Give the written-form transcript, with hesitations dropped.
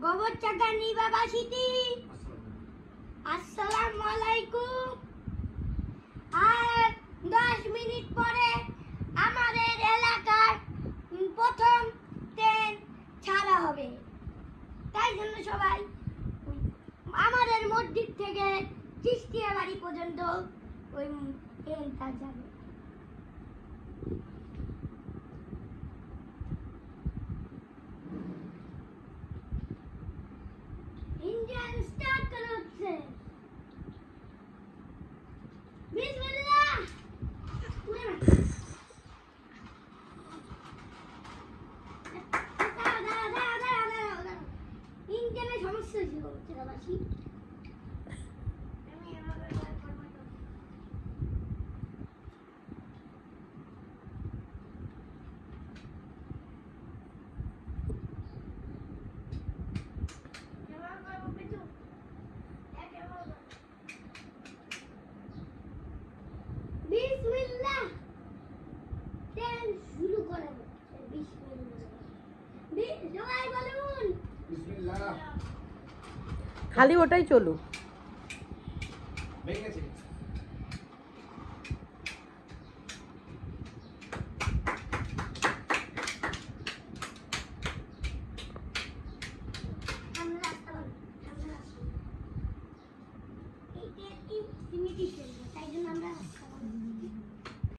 গোবরচাকা নিবাবাসীটি আসসালামু আলাইকুম। আর 10 মিনিট পরে আমাদের এলাকার প্রথম ট্রেন ছাড়া হবে, তাই জন্য সবাই আমাদের মসজিদ থেকে চিস্তিয়া বাড়ি পর্যন্ত ওই ট্রেনটা যাবে। ইঞ্জিন স্টার্ট করা হচ্ছে। বিসমিল্লাহ। ইঞ্জিনের সমস্যা ছিল চিরাবাসী। বিসমিল্লাহ। ট্রেন শুরু করা হচ্ছে। বিসমিল্লাহ। সবাই বলুন বিসমিল্লাহ। খালি ওটাই চলুক। হয়ে গেছে।